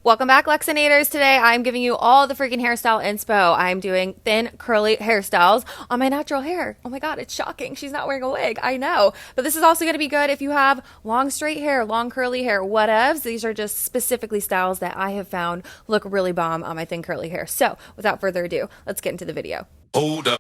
Welcome back, Lexinators. Today I'm giving you all the freaking hairstyle inspo. I'm doing thin curly hairstyles on my natural hair. Oh my god, it's shocking. She's not wearing a wig. I know. But this is also going to be good if you have long straight hair, long curly hair, whatevs. These are just specifically styles that I have found look really bomb on my thin curly hair. So without further ado, let's get into the video. Hold up.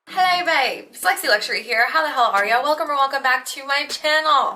Hey babes, Lexi Luxury here. How the hell are ya? Welcome or welcome back to my channel.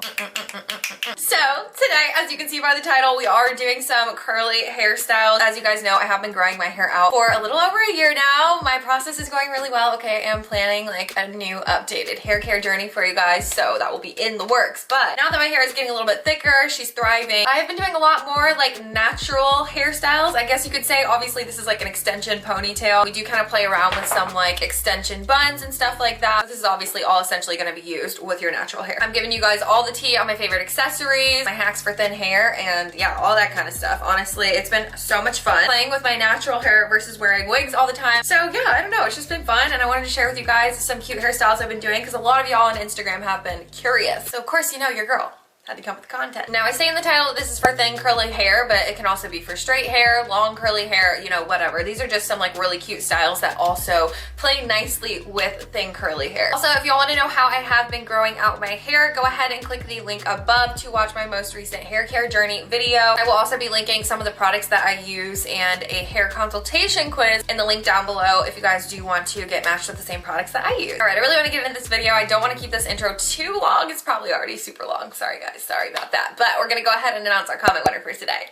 So today, as you can see by the title, we are doing some curly hairstyles. As you guys know, I have been growing my hair out for a little over a year now. My process is going really well. Okay, I am planning like a new updated hair care journey for you guys, so that will be in the works. But now that my hair is getting a little bit thicker, she's thriving. I have been doing a lot more like natural hairstyles, I guess you could say. Obviously, this is like an extension ponytail. We do kind of play around with some like extension buns and stuff like that. This is obviously all essentially going to be used with your natural hair. I'm giving you guys all the tea on my favorite accessories, my hacks for thin hair, and yeah, all that kind of stuff. Honestly, it's been so much fun playing with my natural hair versus wearing wigs all the time. So yeah, I don't know, it's just been fun, and I wanted to share with you guys some cute hairstyles I've been doing because a lot of y'all on Instagram have been curious. So of course, you know, your girl had to come with content. Now, I say in the title that this is for thin curly hair, but it can also be for straight hair, long curly hair, you know, whatever. These are just some like really cute styles that also play nicely with thin curly hair. Also, if y'all want to know how I have been growing out my hair, go ahead and click the link above to watch my most recent hair care journey video. I will also be linking some of the products that I use and a hair consultation quiz in the link down below if you guys do want to get matched with the same products that I use. All right, I really want to get into this video. I don't want to keep this intro too long. It's probably already super long. Sorry guys. Sorry about that, but we're gonna go ahead and announce our comment winner for today.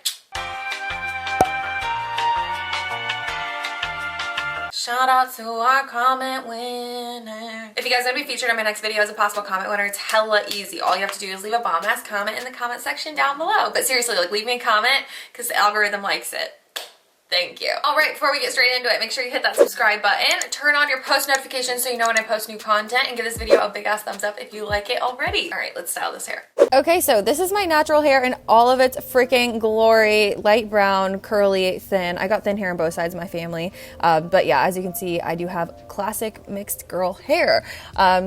Shout out to our comment winner. If you guys want to be featured on my next video as a possible comment winner, it's hella easy. All you have to do is leave a bomb ass comment in the comment section down below. But seriously, like, leave me a comment because the algorithm likes it. Thank you. All right, before we get straight into it, make sure you hit that subscribe button, turn on your post notifications so you know when I post new content, and give this video a big ass thumbs up if you like it already. All right, let's style this hair. Okay, so this is my natural hair in all of its freaking glory. Light brown, curly, thin. I got thin hair on both sides of my family. But yeah, as you can see, I do have classic mixed girl hair.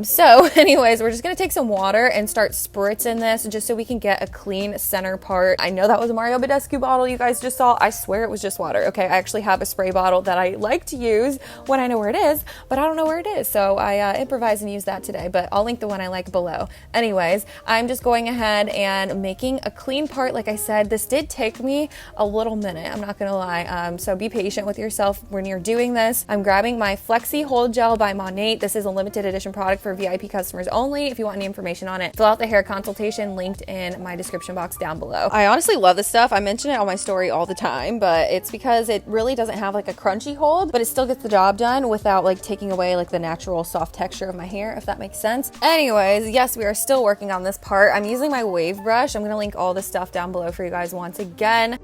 So anyways, we're just gonna take some water and start spritzing this just so we can get a clean center part. I know that was a Mario Badescu bottle you guys just saw. I swear it was just water. Okay, I actually have a spray bottle that I like to use when I know where it is, but I don't know where it is. So I improvise and use that today, but I'll link the one I like below. Anyways, I'm just going ahead and making a clean part. Like I said, this did take me a little minute, I'm not gonna lie. So be patient with yourself when you're doing this. I'm grabbing my Flexi Hold Gel by Monat. This is a limited edition product for VIP customers only. If you want any information on it, fill out the hair consultation linked in my description box down below. I honestly love this stuff. I mention it on my story all the time, but it's because it really doesn't have like a crunchy hold, but it still gets the job done without like taking away like the natural soft texture of my hair, if that makes sense. Anyways, yes, we are still working on this part. I'm using my wave brush. I'm gonna link all this stuff down below for you guys once again.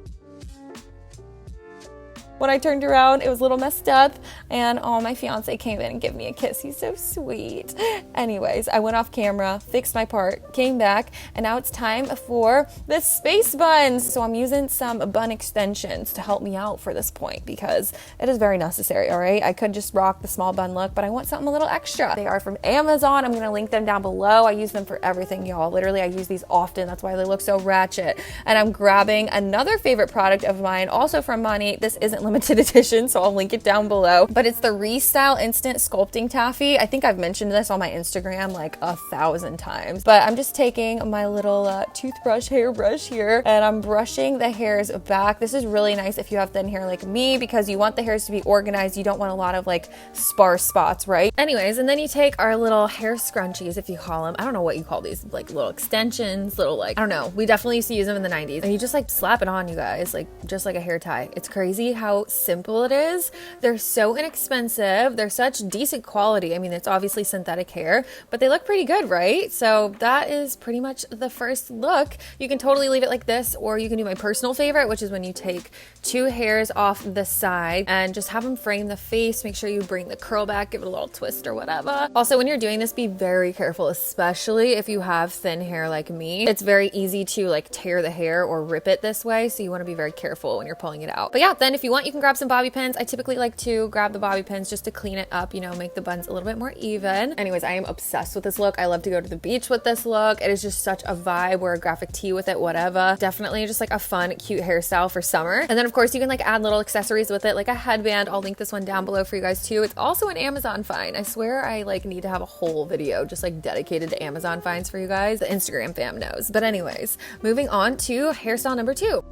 When I turned around, it was a little messed up, and oh, my fiance came in and gave me a kiss. He's so sweet. Anyways, I went off camera, fixed my part, came back, and now it's time for the space buns. So I'm using some bun extensions to help me out for this point because it is very necessary, all right? I could just rock the small bun look, but I want something a little extra. They are from Amazon. I'm gonna link them down below. I use them for everything, y'all. Literally, I use these often. That's why they look so ratchet. And I'm grabbing another favorite product of mine, also from Monat. This isn't limited edition, so I'll link it down below, but it's the Restyle Instant Sculpting Taffy. I think I've mentioned this on my Instagram like 1,000 times, but I'm just taking my little toothbrush hairbrush here and I'm brushing the hairs back. This is really nice if you have thin hair like me because you want the hairs to be organized. You don't want a lot of like sparse spots, right? Anyways, and then you take our little hair scrunchies, if you call them. I don't know what you call these, like little extensions, little like, I don't know. We definitely used to use them in the 90s, and you just like slap it on, you guys, like just like a hair tie. It's crazy how simple it is. They're so inexpensive. They're such decent quality. I mean, it's obviously synthetic hair, but they look pretty good, right? So that is pretty much the first look. You can totally leave it like this, or you can do my personal favorite, which is when you take two hairs off the side and just have them frame the face. Make sure you bring the curl back, give it a little twist or whatever. Also, when you're doing this, be very careful, especially if you have thin hair like me. It's very easy to like tear the hair or rip it this way, so you want to be very careful when you're pulling it out. But yeah, then if you want, you can grab some bobby pins. I typically like to grab the bobby pins just to clean it up, you know, make the buns a little bit more even. Anyways, I am obsessed with this look. I love to go to the beach with this look. It is just such a vibe. Wear a graphic tee with it, whatever. Definitely just like a fun, cute hairstyle for summer. And then of course you can like add little accessories with it, like a headband. I'll link this one down below for you guys too. It's also an Amazon find. I swear I like need to have a whole video just like dedicated to Amazon finds for you guys. The Instagram fam knows. But anyways, moving on to hairstyle number 2.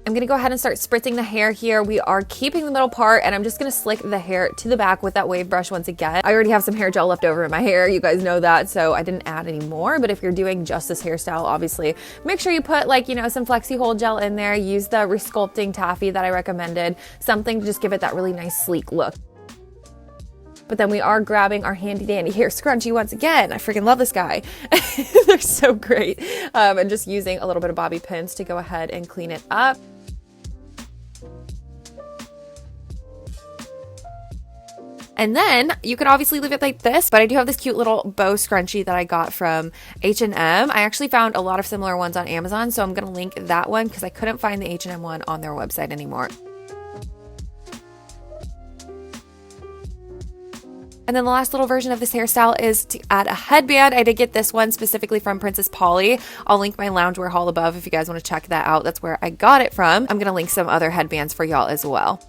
I'm gonna go ahead and start spritzing the hair here. We are keeping the middle part, and I'm just gonna slick the hair to the back with that wave brush once again. I already have some hair gel left over in my hair. You guys know that, so I didn't add any more. But if you're doing just this hairstyle, obviously, make sure you put like, you know, some flexi hold gel in there. Use the resculpting taffy that I recommended. Something to just give it that really nice sleek look. But then we are grabbing our handy dandy hair scrunchie once again. I freaking love this guy. They're so great. And just using a little bit of bobby pins to go ahead and clean it up. And then you could obviously leave it like this, but I do have this cute little bow scrunchie that I got from H&M. I actually found a lot of similar ones on Amazon, so I'm going to link that one because I couldn't find the H&M one on their website anymore. And then the last little version of this hairstyle is to add a headband. I did get this one specifically from Princess Polly. I'll link my loungewear haul above if you guys want to check that out. That's where I got it from. I'm going to link some other headbands for y'all as well.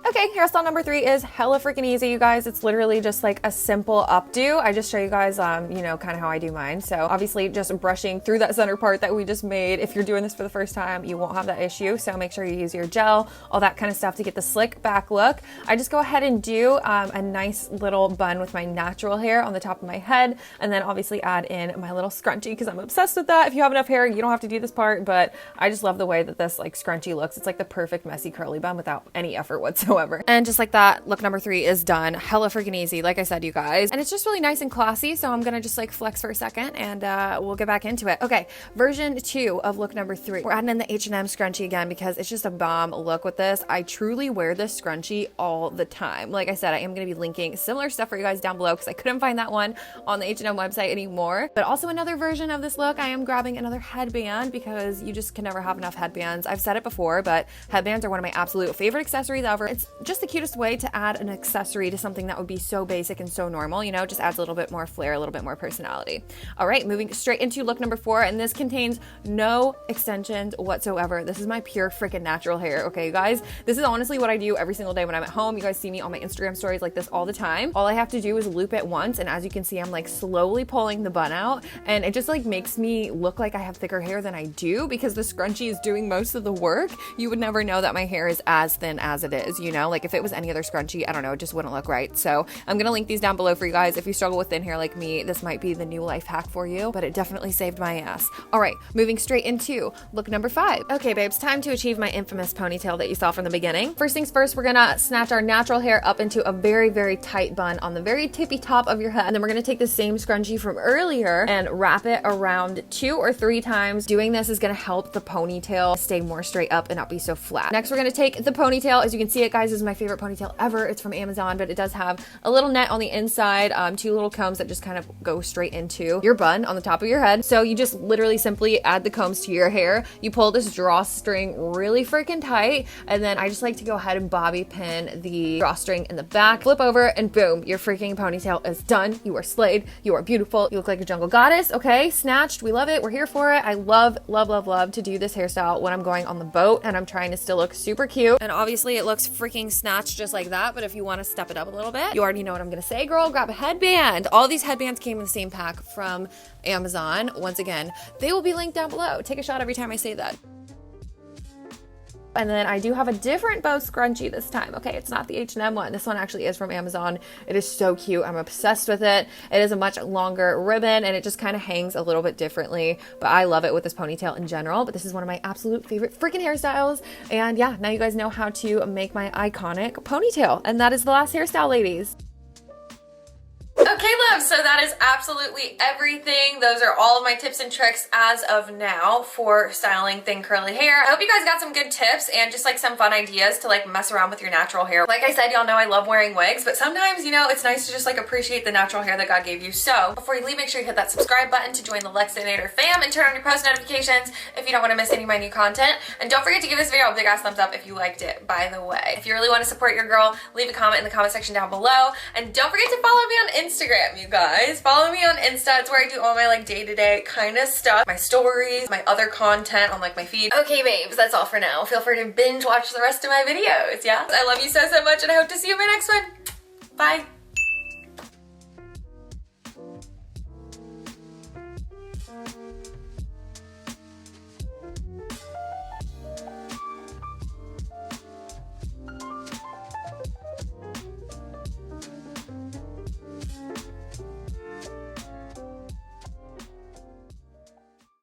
Okay, hairstyle number 3 is hella freaking easy, you guys. It's literally just like a simple updo. I just show you guys, you know, kind of how I do mine. So obviously just brushing through that center part that we just made. If you're doing this for the first time, you won't have that issue. So make sure you use your gel, all that kind of stuff to get the slick back look. I just go ahead and do a nice little bun with my natural hair on the top of my head. And then obviously add in my little scrunchie because I'm obsessed with that. If you have enough hair, you don't have to do this part, but I just love the way that this like scrunchie looks. It's like the perfect messy curly bun without any effort whatsoever. And just like that, look number 3 is done. Hella freaking easy, like I said, you guys. And it's just really nice and classy, so I'm gonna just like flex for a second and we'll get back into it. Okay, version 2 of look number 3. We're adding in the H&M scrunchie again because it's just a bomb look with this. I truly wear this scrunchie all the time. Like I said, I am gonna be linking similar stuff for you guys down below because I couldn't find that one on the H&M website anymore. But also another version of this look, I am grabbing another headband because you just can never have enough headbands. I've said it before, but headbands are one of my absolute favorite accessories ever. It's just the cutest way to add an accessory to something that would be so basic and so normal, you know, just adds a little bit more flair, a little bit more personality. All right, moving straight into look number 4, and this contains no extensions whatsoever. This is my pure freaking natural hair, okay, you guys? This is honestly what I do every single day when I'm at home. You guys see me on my Instagram stories like this all the time. All I have to do is loop it once, and as you can see, I'm like slowly pulling the bun out, and it just like makes me look like I have thicker hair than I do because the scrunchie is doing most of the work. You would never know that my hair is as thin as it is, you know? Like if it was any other scrunchie, I don't know, it just wouldn't look right. So I'm gonna link these down below for you guys. If you struggle with thin hair like me, this might be the new life hack for you, but it definitely saved my ass. All right, moving straight into look number 5. Okay, babes, time to achieve my infamous ponytail that you saw from the beginning. First things first, we're gonna snatch our natural hair up into a very, very tight bun on the very tippy top of your head. And then we're gonna take the same scrunchie from earlier and wrap it around 2 or 3 times. Doing this is gonna help the ponytail stay more straight up and not be so flat. Next, we're gonna take the ponytail. As you can see it, guys, this is my favorite ponytail ever. It's from Amazon, but it does have a little net on the inside, 2 little combs that just kind of go straight into your bun on the top of your head. So you just literally simply add the combs to your hair. You pull this drawstring really freaking tight, and then I just like to go ahead and bobby pin the drawstring in the back, flip over, and boom, your freaking ponytail is done. You are slayed. You are beautiful. You look like a jungle goddess. Okay, snatched. We love it. We're here for it. I love, love, love, love to do this hairstyle when I'm going on the boat and I'm trying to still look super cute. And obviously it looks freaking snatched just like that, but if you want to step it up a little bit, you already know what I'm gonna say, girl. Grab a headband. All these headbands came in the same pack from Amazon. Once again, they will be linked down below. Take a shot every time I say that. And then I do have a different bow scrunchie this time. Okay, it's not the H&M one. This one actually is from Amazon. It is so cute. I'm obsessed with it. It is a much longer ribbon and it just kind of hangs a little bit differently, but I love it with this ponytail in general. But this is one of my absolute favorite freaking hairstyles. And yeah, now you guys know how to make my iconic ponytail. And that is the last hairstyle, ladies. Okay, loves, so that is absolutely everything. Those are all of my tips and tricks as of now for styling thin curly hair. I hope you guys got some good tips and just like some fun ideas to like mess around with your natural hair. Like I said, y'all know I love wearing wigs, but sometimes, you know, it's nice to just like appreciate the natural hair that God gave you. So before you leave, make sure you hit that subscribe button to join the Lexinator fam and turn on your post notifications if you don't want to miss any of my new content. And don't forget to give this video a big ass thumbs up if you liked it, by the way. If you really want to support your girl, leave a comment in the comment section down below. And don't forget to follow me on Instagram, you guys. Follow me on Insta. It's where I do all my like day-to-day kind of stuff. My stories, my other content on like my feed. Okay, babes, that's all for now. Feel free to binge watch the rest of my videos, yeah? I love you so, so much and I hope to see you in my next one. Bye.